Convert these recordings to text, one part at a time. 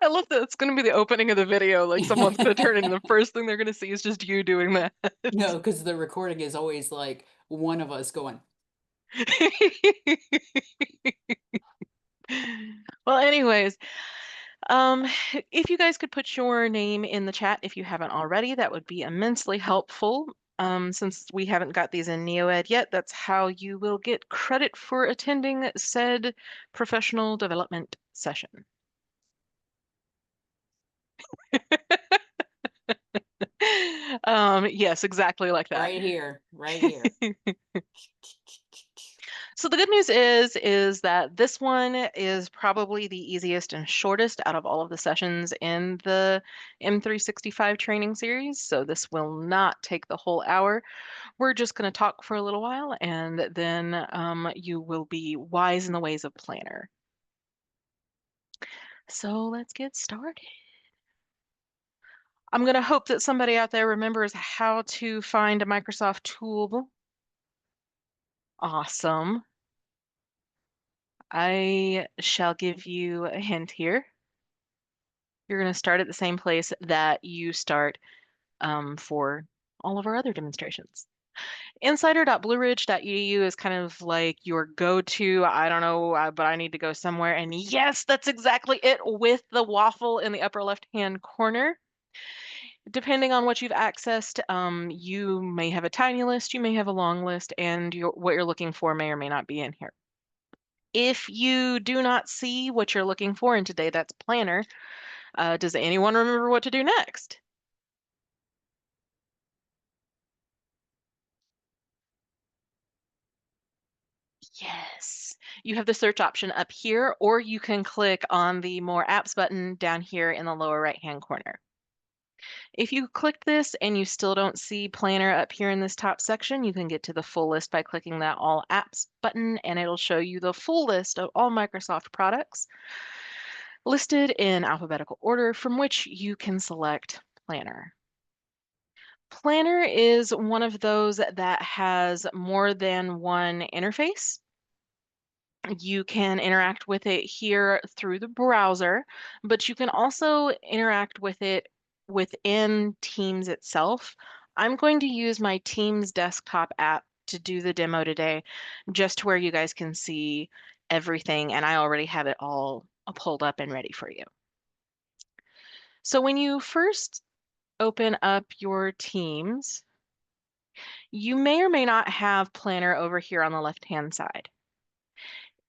I love that it's going to be the opening of the video. Like someone's going to turn in and the first thing they're going to see is just you doing that. No, because the recording is always like one of us going, Well, anyways, um, if you guys could put your name in the chat if you haven't already, that would be immensely helpful. Since we haven't got these in NeoEd yet, that's how you will get credit for attending said professional development session. Yes, exactly like that. right here, right here. So the good news is that this one is probably the easiest and shortest out of all of the sessions in the M365 training series. So this will not take the whole hour. We're just going to talk for a little while and then you will be wise in the ways of Planner. So let's get started. I'm going to hope that somebody out there remembers how to find a Microsoft tool. Awesome. I shall give you a hint here. You're going to start at the same place that you start for all of our other demonstrations. Insider.blueridge.edu is kind of like your go-to, I don't know, but I need to go somewhere. And yes, that's exactly it with the waffle in the upper left-hand corner. Depending on what you've accessed, you may have a tiny list, you may have a long list, and what you're looking for may or may not be in here. If you do not see what you're looking for in today, that's Planner. Does anyone remember what to do next? Yes. You have the search option up here, or you can click on the More Apps button down here in the lower right-hand corner. If you click this and you still don't see Planner up here in this top section, you can get to the full list by clicking that All Apps button, and it'll show you the full list of all Microsoft products listed in alphabetical order from which you can select Planner. Planner is one of those that has more than one interface. You can interact with it here through the browser, but you can also interact with it within Teams itself. I'm going to use my Teams desktop app to do the demo today, just where you guys can see everything, and I already have it all pulled up and ready for you. So when you first open up your Teams, you may or may not have Planner over here on the left-hand side.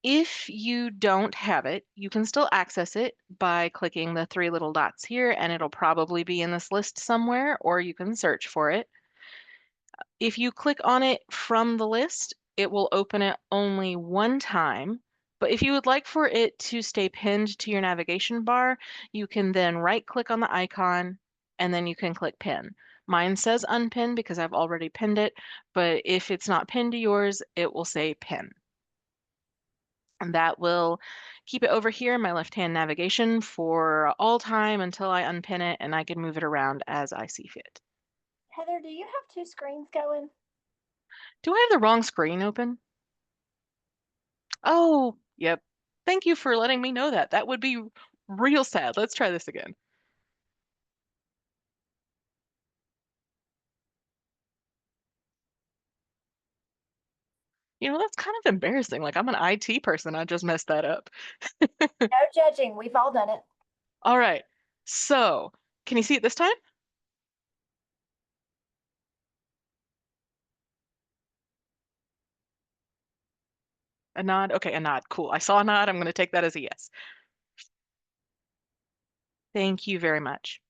If you don't have it, you can still access it by clicking the three little dots here, and it'll probably be in this list somewhere, or you can search for it. If you click on it from the list, it will open it only one time. But if you would like for it to stay pinned to your navigation bar, you can then right-click on the icon, and then you can click Pin. Mine says Unpin because I've already pinned it, but if it's not pinned to yours, it will say Pin. And that will keep it over here in my left-hand navigation for all time until I unpin it and I can move it around as I see fit. Heather, do you have two screens going? Do I have the wrong screen open? Oh, yep. Thank you for letting me know that. That would be real sad. Let's try this again. You know, that's kind of embarrassing. Like I'm an IT person. I just messed that up. No judging. We've all done it. All right. So, can you see it this time? A nod? Okay, a nod. Cool. I saw a nod. I'm going to take that as a yes. Thank you very much.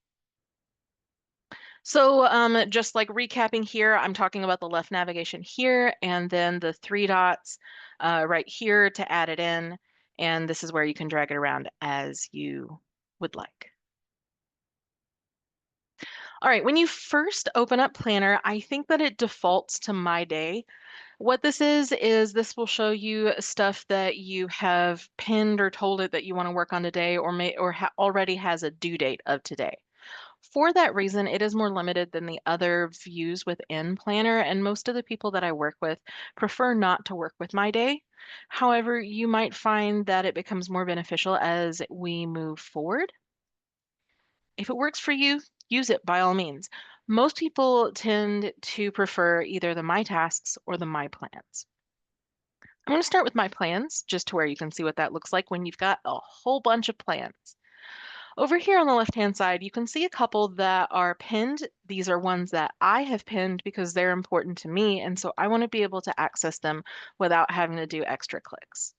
So just like recapping here, I'm talking about the left navigation here and then the three dots right here to add it in. And this is where you can drag it around as you would like. All right, when you first open up Planner, I think that it defaults to My Day. What this is this will show you stuff that you have pinned or told it that you want to work on today or already has a due date of today. For that reason, it is more limited than the other views within Planner, and most of the people that I work with prefer not to work with My Day. However, you might find that it becomes more beneficial as we move forward. If it works for you, use it by all means. Most people tend to prefer either the My Tasks or the My Plans. I'm going to start with My Plans, just to where you can see what that looks like when you've got a whole bunch of plans. Over here on the left-hand side, you can see a couple that are pinned. These are ones that I have pinned because they're important to me, and so I want to be able to access them without having to do extra clicks.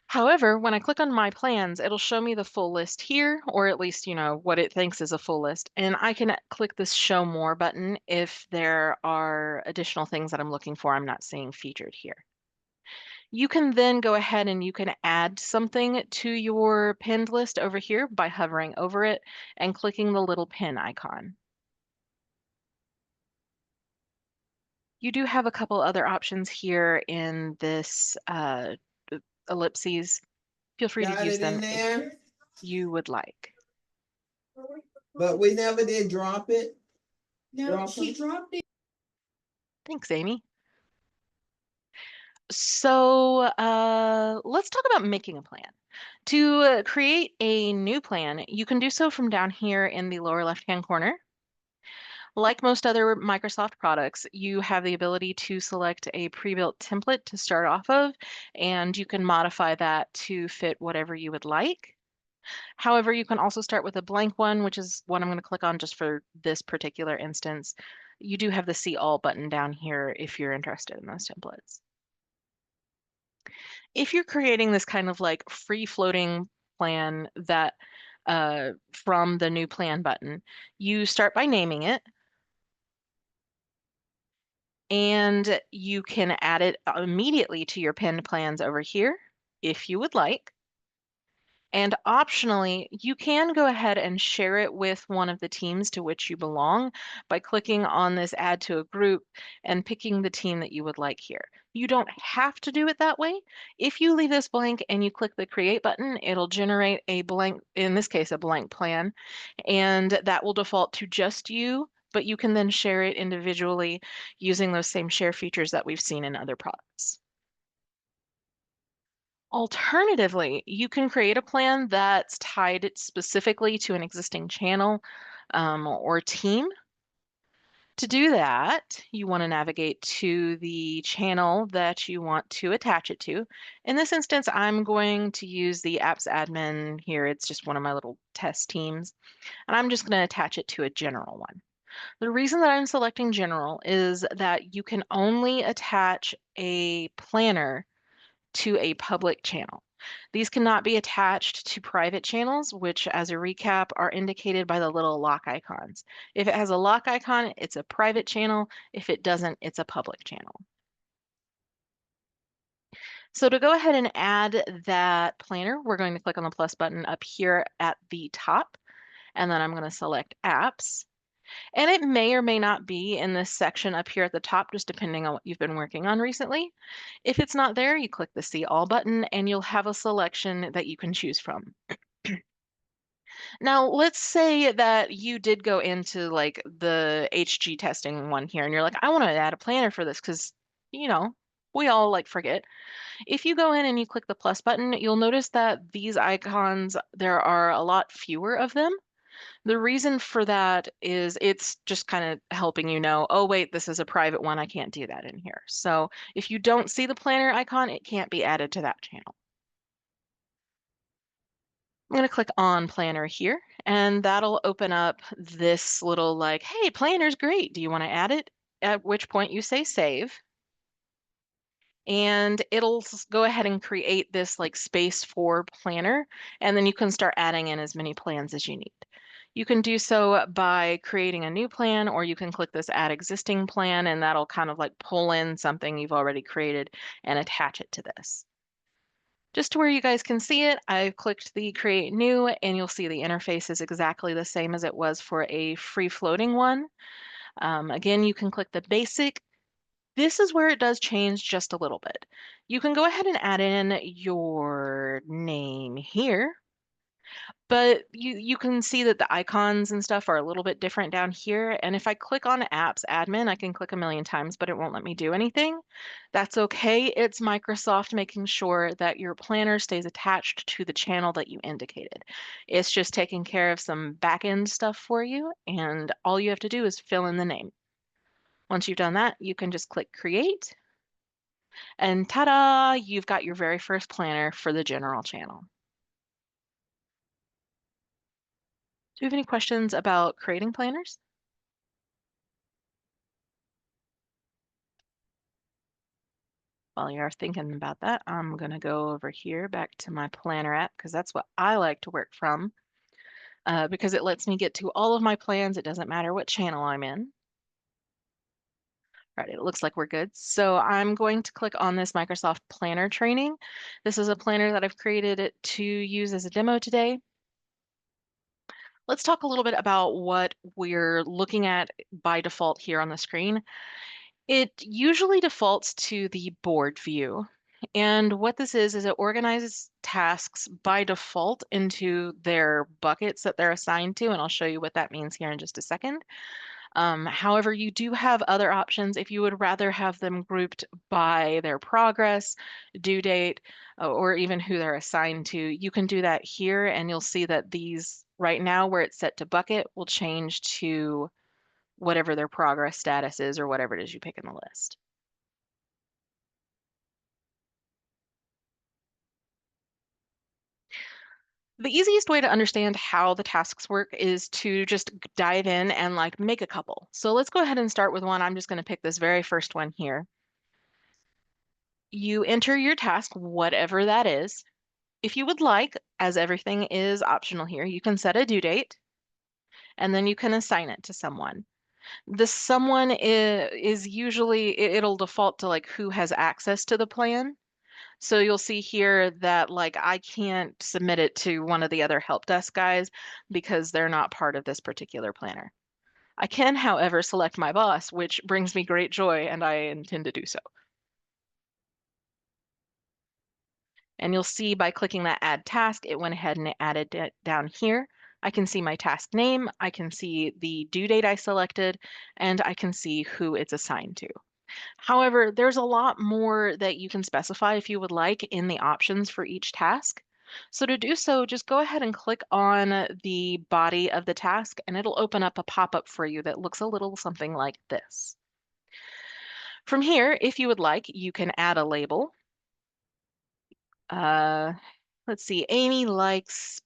However, when I click on My Plans, it'll show me the full list here, or at least, what it thinks is a full list. And I can click this Show More button if there are additional things that I'm looking for I'm not seeing featured here. You can then go ahead and you can add something to your pinned list over here by hovering over it and clicking the little pin icon. You do have a couple other options here in this ellipses. Feel free to Got use it them in if there, you would like. but we never did drop it. No, Drop she it. dropped it. Thanks, Amy. So let's talk about making a plan. To create a new plan, you can do so from down here in the lower left-hand corner. Like most other Microsoft products, you have the ability to select a pre-built template to start off of, and you can modify that to fit whatever you would like. However, you can also start with a blank one, which is what I'm going to click on just for this particular instance. You do have the See All button down here if you're interested in those templates. If you're creating this kind of like free floating plan that from the new plan button, you start by naming it and you can add it immediately to your pinned plans over here if you would like. And optionally, you can go ahead and share it with one of the teams to which you belong by clicking on this Add to a Group and picking the team that you would like here. You don't have to do it that way. If you leave this blank and you click the Create button, it'll generate a blank, in this case, a blank plan, and that will default to just you, but you can then share it individually using those same share features that we've seen in other products. Alternatively, you can create a plan that's tied specifically to an existing channel or team. To do that, you want to navigate to the channel that you want to attach it to. In this instance, I'm going to use the apps admin here. It's just one of my little test teams, and I'm just going to attach it to a general one. The reason that I'm selecting general is that you can only attach a planner to a public channel. These cannot be attached to private channels, which as a recap are indicated by the little lock icons. If it has a lock icon, it's a private channel. If it doesn't, it's a public channel. So to go ahead and add that planner, we're going to click on the plus button up here at the top, and then I'm going to select apps. And it may or may not be in this section up here at the top, just depending on what you've been working on recently. If it's not there, you click the See All button and you'll have a selection that you can choose from. Now, let's say that you did go into like the HG testing one here and you're like, I want to add a planner for this because, we all like forget. If you go in and you click the plus button, you'll notice that these icons, there are a lot fewer of them. The reason for that is it's just kind of helping you know, oh, wait, this is a private one. I can't do that in here. So if you don't see the planner icon, it can't be added to that channel. I'm going to click on planner here, and that'll open up this little like, hey, planner's great. Do you want to add it? At which point you say save. And it'll go ahead and create this like space for planner, and then you can start adding in as many plans as you need. You can do so by creating a new plan, or you can click this add existing plan, and that'll kind of like pull in something you've already created and attach it to this. Just to where you guys can see it, I've clicked the create new, and you'll see the interface is exactly the same as it was for a free floating one. Again, you can click the basic. This is where it does change just a little bit. You can go ahead and add in your name here. But you can see that the icons and stuff are a little bit different down here. And if I click on Apps Admin, I can click a million times, but it won't let me do anything. That's okay. It's Microsoft making sure that your planner stays attached to the channel that you indicated. It's just taking care of some back-end stuff for you, and all you have to do is fill in the name. Once you've done that, you can just click Create, and ta-da, you've got your very first planner for the general channel. Do you have any questions about creating planners? While you're thinking about that, I'm going to go over here back to my planner app because that's what I like to work from because it lets me get to all of my plans. It doesn't matter what channel I'm in. All right, it looks like we're good. So I'm going to click on this Microsoft Planner training. This is a planner that I've created it to use as a demo today. Let's talk a little bit about what we're looking at by default here on the screen. It usually defaults to the board view. And what this is it organizes tasks by default into their buckets that they're assigned to, and I'll show you what that means here in just a second. However, you do have other options if you would rather have them grouped by their progress, due date, or even who they're assigned to. You can do that here, and you'll see that these right now where it's set to bucket will change to whatever their progress status is or whatever it is you pick in the list. The easiest way to understand how the tasks work is to just dive in and like make a couple. So let's go ahead and start with one. I'm just going to pick this very first one here. You enter your task, whatever that is. If you would like, as everything is optional here, you can set a due date and then you can assign it to someone. The someone is usually, it'll default to like who has access to the plan. So you'll see here that like I can't submit it to one of the other help desk guys because they're not part of this particular planner. I can, however, select my boss, which brings me great joy, and I intend to do so. And you'll see by clicking that add task, it went ahead and it added it down here. I can see my task name, I can see the due date I selected, and I can see who it's assigned to. However, there's a lot more that you can specify if you would like in the options for each task. So to do so, just go ahead and click on the body of the task and it'll open up a pop-up for you that looks a little something like this. From here, if you would like, you can add a label. Let's see, Amy likes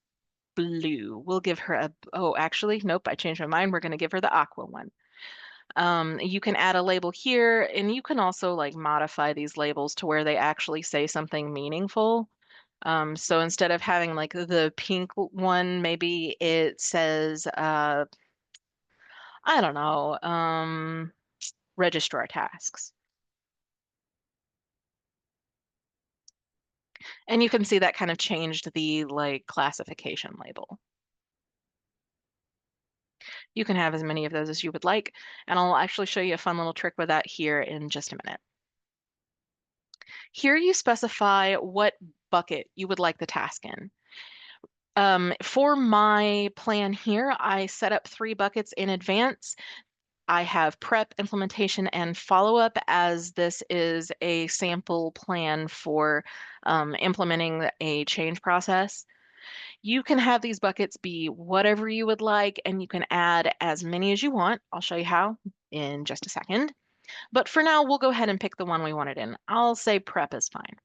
blue. We'll give her a, oh, actually, nope, I changed my mind. We're going to give her the aqua one. You can add a label here, and you can also like modify these labels to where they actually say something meaningful. So instead of having like the pink one, maybe it says, I don't know, registrar tasks. And you can see that kind of changed the like classification label. You can have as many of those as you would like, and I'll actually show you a fun little trick with that here in just a minute. Here you specify what bucket you would like the task in. For my plan here, I set up 3 buckets in advance. I have prep, implementation, and follow-up as this is a sample plan for implementing a change process. You can have these buckets be whatever you would like, and you can add as many as you want. I'll show you how in just a second. But for now, we'll go ahead and pick the one we want it in. I'll say prep is fine.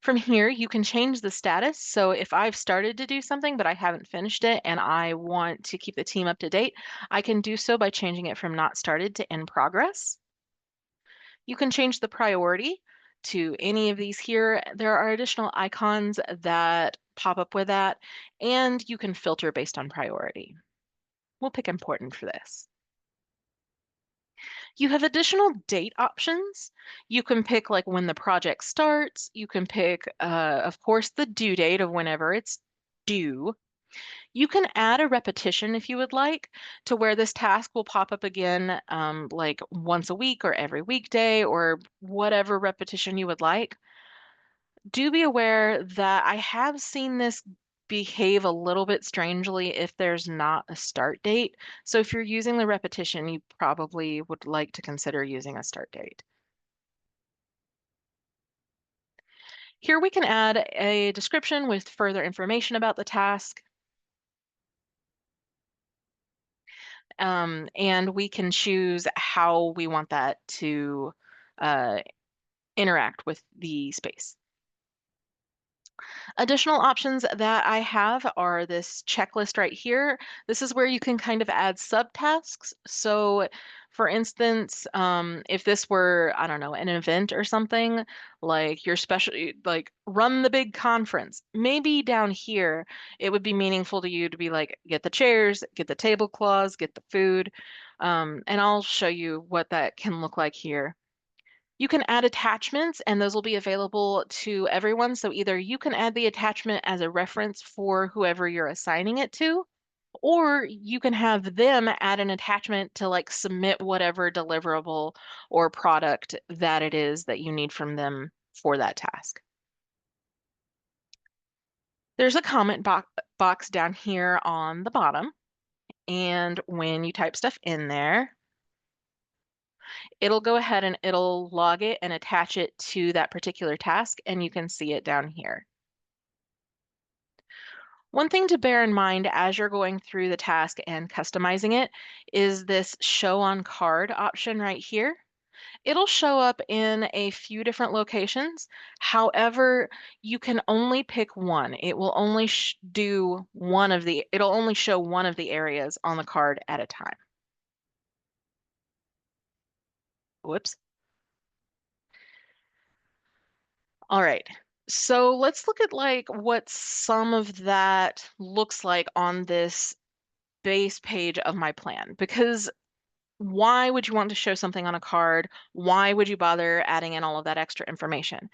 From here, you can change the status. So if I've started to do something, but I haven't finished it and I want to keep the team up to date, I can do so by changing it from not started to in progress. You can change the priority to any of these here. There are additional icons that pop up with that, and you can filter based on priority. We'll pick important for this. You have additional date options. You can pick like when the project starts. You can pick, of course, the due date of whenever it's due. You can add a repetition if you would like to where this task will pop up again like once a week or every weekday or whatever repetition you would like. Do be aware that I have seen this behave a little bit strangely if there's not a start date. So if you're using the repetition, you probably would like to consider using a start date. Here we can add a description with further information about the task. And we can choose how we want that to interact with the space. Additional options that I have are this checklist right here. This is where you can kind of add subtasks. So for instance, if this were, I don't know, an event or something, like your special, like run the big conference, maybe down here, it would be meaningful to you to be like, get the chairs, get the tablecloths, get the food. And I'll show you what that can look like here. You can add attachments and those will be available to everyone. So either you can add the attachment as a reference for whoever you're assigning it to, or you can have them add an attachment to like submit whatever deliverable or product that it is that you need from them for that task. There's a comment box down here on the bottom. And when you type stuff in there, it'll go ahead and it'll log it and attach it to that particular task, and you can see it down here. One thing to bear in mind as you're going through the task and customizing it is this show on card option right here. It'll show up in a few different locations. However, you can only pick one. It will only it'll only show one of the areas on the card at a time. Whoops. All right. So let's look at like what some of that looks like on this base page of my plan, because why would you want to show something on a card? Why would you bother adding in all of that extra information?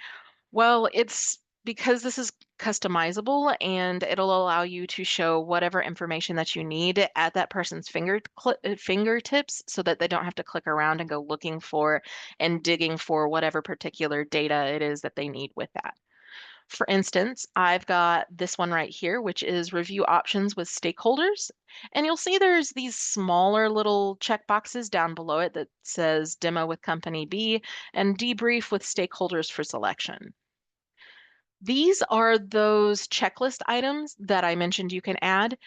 Well, it's because this is customizable and it'll allow you to show whatever information that you need at that person's fingertips so that they don't have to click around and go looking for and digging for whatever particular data it is that they need with that. For instance, I've got this one right here, which is review options with stakeholders. And you'll see there's these smaller little checkboxes down below it that says demo with company B and debrief with stakeholders for selection. These are those checklist items that I mentioned you can add.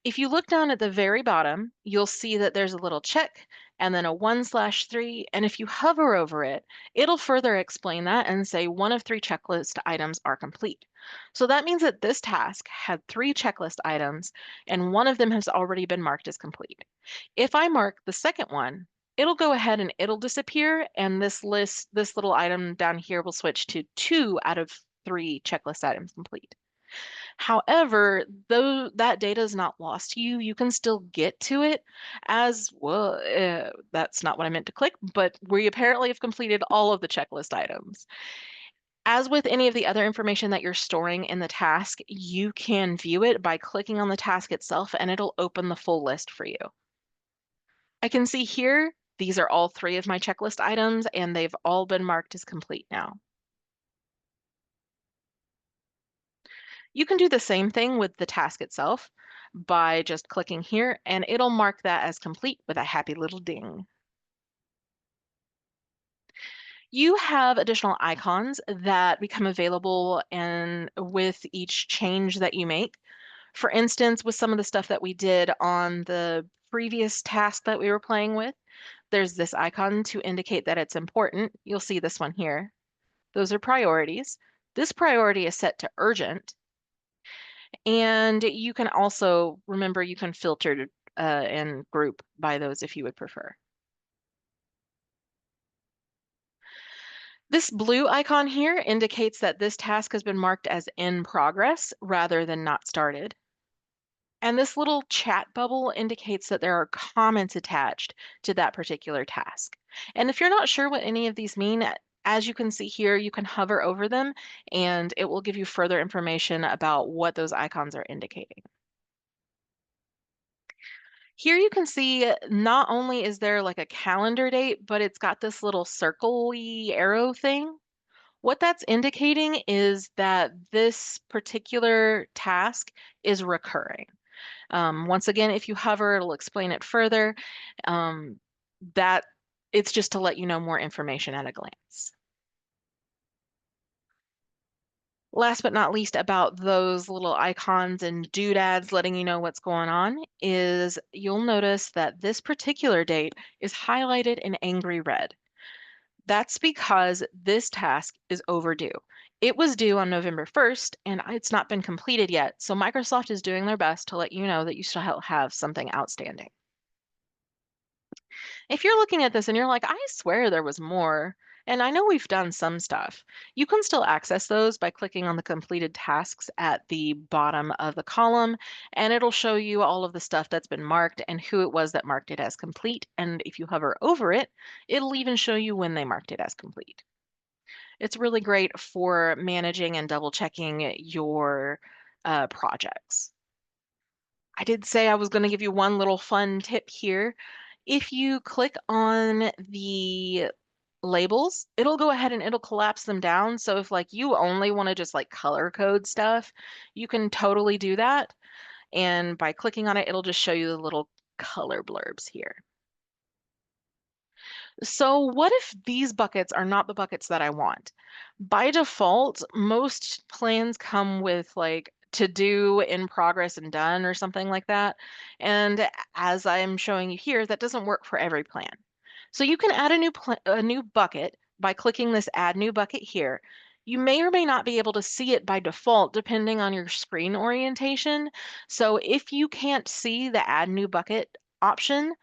If you look down at the very bottom, you'll see that there's a little check and then a 1/3. And if you hover over it, it'll further explain that and say one of 3 checklist items are complete. So that means that this task had 3 checklist items and one of them has already been marked as complete. If I mark the second one, it'll go ahead and it'll disappear. And this little item down here will switch to 2 out of 3 checklist items complete. However, though that data is not lost to you, you can still get to it as well. That's not what I meant to click, but we apparently have completed all of the checklist items. As with any of the other information that you're storing in the task, you can view it by clicking on the task itself and it'll open the full list for you. I can see here, these are all 3 of my checklist items and they've all been marked as complete now. You can do the same thing with the task itself by just clicking here and it'll mark that as complete with a happy little ding. You have additional icons that become available and with each change that you make. For instance, with some of the stuff that we did on the previous task that we were playing with, there's this icon to indicate that it's important. You'll see this one here. Those are priorities. This priority is set to urgent. And you can also, remember, you can filter and group by those if you would prefer. This blue icon here indicates that this task has been marked as in progress rather than not started. And this little chat bubble indicates that there are comments attached to that particular task. And if you're not sure what any of these mean, as you can see here, you can hover over them and it will give you further information about what those icons are indicating. Here you can see not only is there like a calendar date, but it's got this little circle-y arrow thing. What that's indicating is that this particular task is recurring. Once again, if you hover, it'll explain it further. Um, that it's just to let you know more information at a glance. Last but not least about those little icons and doodads letting you know what's going on is you'll notice that this particular date is highlighted in angry red. That's because this task is overdue. It was due on November 1st and it's not been completed yet, so Microsoft is doing their best to let you know that you still have something outstanding. If you're looking at this and you're like, I swear there was more, and I know we've done some stuff, you can still access those by clicking on the completed tasks at the bottom of the column, and it'll show you all of the stuff that's been marked and who it was that marked it as complete. And if you hover over it, it'll even show you when they marked it as complete. It's really great for managing and double checking your projects. I did say I was going to give you one little fun tip here. If you click on the labels, it'll go ahead and it'll collapse them down. So if like you only want to just like color code stuff, you can totally do that. And by clicking on it, it'll just show you the little color blurbs here. So what if these buckets are not the buckets that I want? By default, most plans come with like to do, in progress, and done or something like that. And as I'm showing you here, that doesn't work for every plan. So you can add a new bucket by clicking this add new bucket here. You may or may not be able to see it by default depending on your screen orientation. So if you can't see the add new bucket option,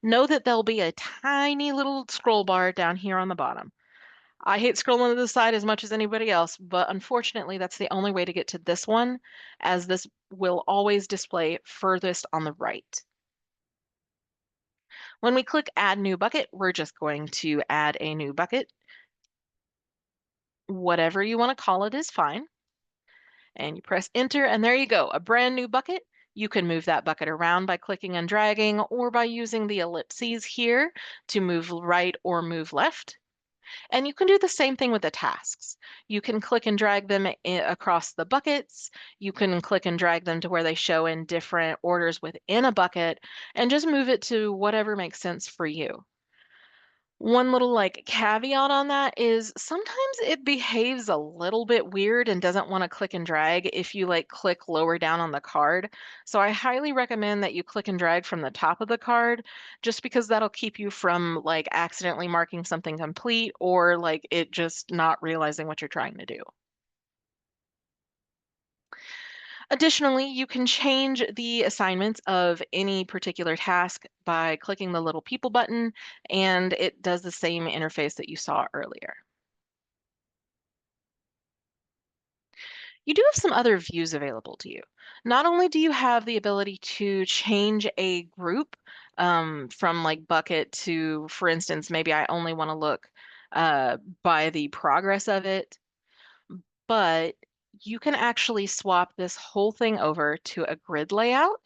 know that there'll be a tiny little scroll bar down here on the bottom. I hate scrolling to the side as much as anybody else, but unfortunately, that's the only way to get to this one, as this will always display furthest on the right. When we click Add New Bucket, we're just going to add a new bucket. Whatever you want to call it is fine. And you press Enter, and there you go, a brand new bucket. You can move that bucket around by clicking and dragging, or by using the ellipses here to move right or move left. And you can do the same thing with the tasks. You can click and drag them across the buckets. You can click and drag them to where they show in different orders within a bucket, and just move it to whatever makes sense for you. One little like caveat on that is sometimes it behaves a little bit weird and doesn't want to click and drag if you like click lower down on the card. So I highly recommend that you click and drag from the top of the card, just because that'll keep you from like accidentally marking something complete or like it just not realizing what you're trying to do. Additionally, you can change the assignments of any particular task by clicking the little people button, and it does the same interface that you saw earlier. You do have some other views available to you. Not only do you have the ability to change a group from like bucket to, for instance, maybe I only want to look by the progress of it, but you can actually swap this whole thing over to a grid layout.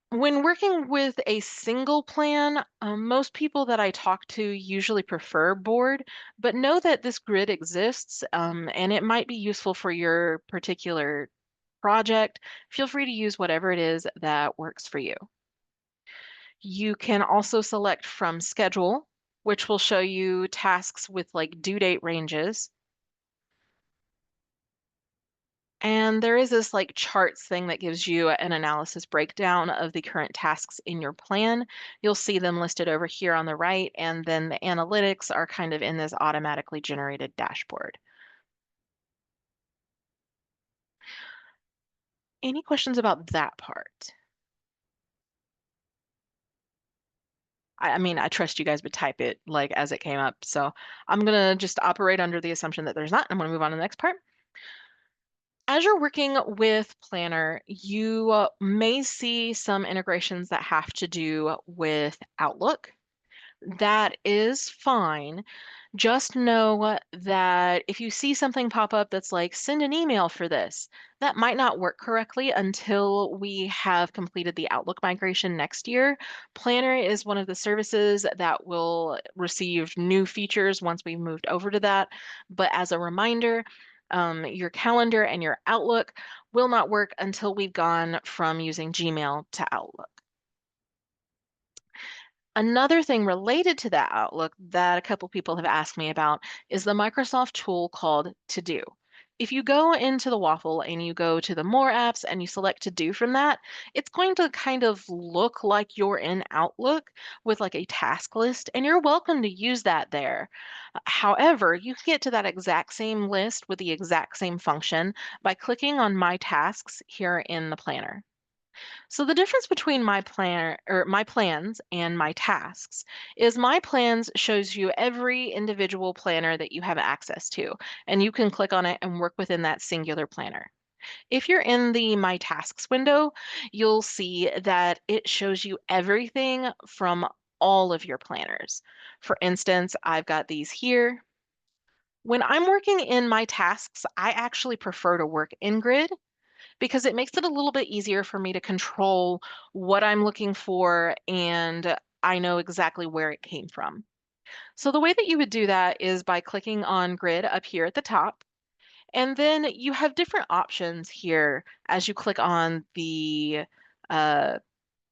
When working with a single plan, most people that I talk to usually prefer board, but know that this grid exists and it might be useful for your particular project. Feel free to use whatever it is that works for you. You can also select from schedule, which will show you tasks with like due date ranges. And there is this like charts thing that gives you an analysis breakdown of the current tasks in your plan. You'll see them listed over here on the right, and then the analytics are kind of in this automatically generated dashboard. Any questions about that part? I mean, I trust you guys would type it like as it came up. So I'm gonna just operate under the assumption that there's not. I'm gonna move on to the next part. As you're working with Planner, you may see some integrations that have to do with Outlook. That is fine. Just know that if you see something pop up that's like, send an email for this, that might not work correctly until we have completed the Outlook migration next year. Planner is one of the services that will receive new features once we've moved over to that. But as a reminder, your calendar and your Outlook will not work until we've gone from using Gmail to Outlook. Another thing related to that Outlook that a couple people have asked me about is the Microsoft tool called To Do. If you go into the Waffle and you go to the More apps and you select To Do from that, it's going to kind of look like you're in Outlook with like a task list, and you're welcome to use that there. However, you can get to that exact same list with the exact same function by clicking on My Tasks here in the planner. So the difference between my planner or my plans and my tasks is my plans shows you every individual planner that you have access to, and you can click on it and work within that singular planner. If you're in the My Tasks window, you'll see that it shows you everything from all of your planners. For instance, I've got these here. When I'm working in my tasks, I actually prefer to work in grid because it makes it a little bit easier for me to control what I'm looking for, and I know exactly where it came from. So the way that you would do that is by clicking on grid up here at the top, and then you have different options here as you click on uh,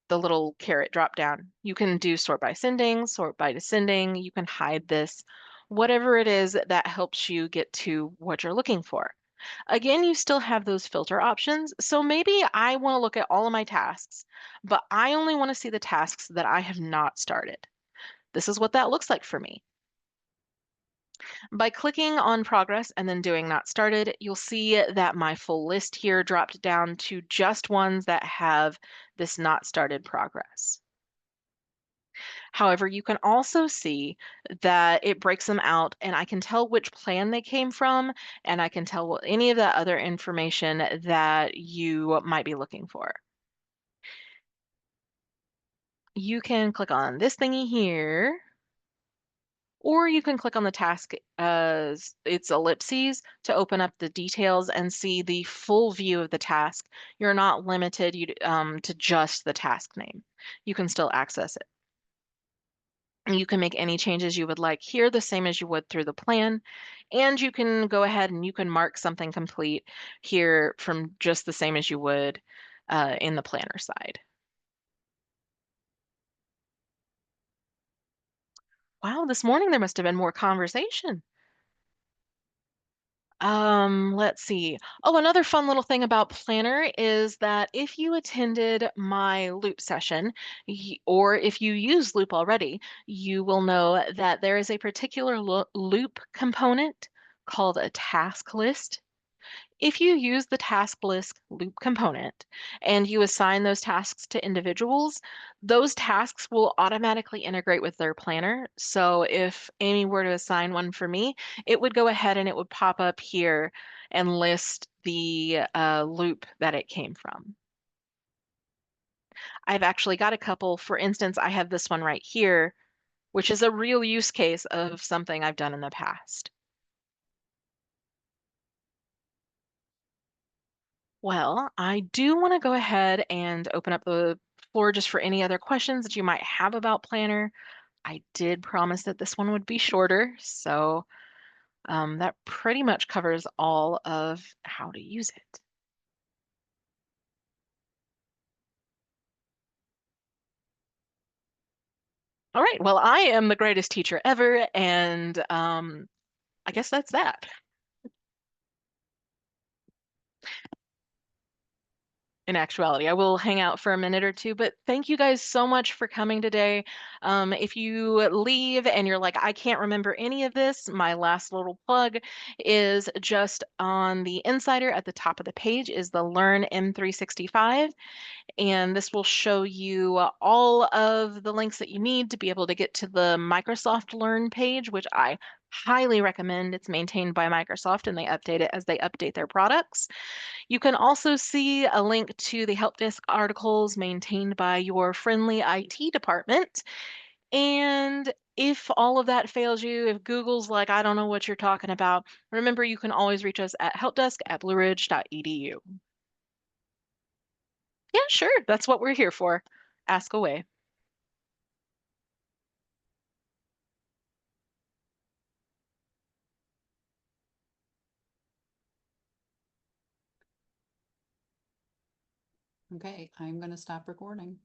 the little caret drop down. You can do sort by sending, sort by descending, you can hide this, whatever it is that helps you get to what you're looking for. Again, you still have those filter options. So maybe I want to look at all of my tasks, but I only want to see the tasks that I have not started. This is what that looks like for me. By clicking on progress and then doing not started, you'll see that my full list here dropped down to just ones that have this not started progress. However, you can also see that it breaks them out, and I can tell which plan they came from, and I can tell any of that other information that you might be looking for. You can click on this thingy here, or you can click on the task as its ellipses to open up the details and see the full view of the task. You're not limited to just the task name. You can still access it. You can make any changes you would like here, the same as you would through the plan. And you can go ahead and you can mark something complete here from just the same as you would in the planner side. Wow, this morning there must have been more conversation. Let's see. Oh, another fun little thing about Planner is that if you attended my Loop session, or if you use Loop already, you will know that there is a particular Loop component called a task list. If you use the task list loop component and you assign those tasks to individuals, those tasks will automatically integrate with their planner. So if Amy were to assign one for me, it would go ahead and it would pop up here and list the loop that it came from. I've actually got a couple. For instance, I have this one right here, which is a real use case of something I've done in the past. Well, I do want to go ahead and open up the floor just for any other questions that you might have about Planner. I did promise that this one would be shorter, so that pretty much covers all of how to use it. All right, well, I am the greatest teacher ever, and I guess that's that. In actuality. I will hang out for a minute or two, but thank you guys so much for coming today. If you leave and you're like, I can't remember any of this, my last little plug is just on the insider at the top of the page is the Learn M365. And this will show you all of the links that you need to be able to get to the Microsoft Learn page, which I highly recommend. It's maintained by Microsoft and they update it as they update their products. You can also see a link to the help desk articles maintained by your friendly IT department. And if all of that fails you, if Google's like, I don't know what you're talking about, remember you can always reach us at helpdesk@blueridge.edu. Yeah, sure. That's what we're here for. Ask away. Okay, I'm gonna stop recording.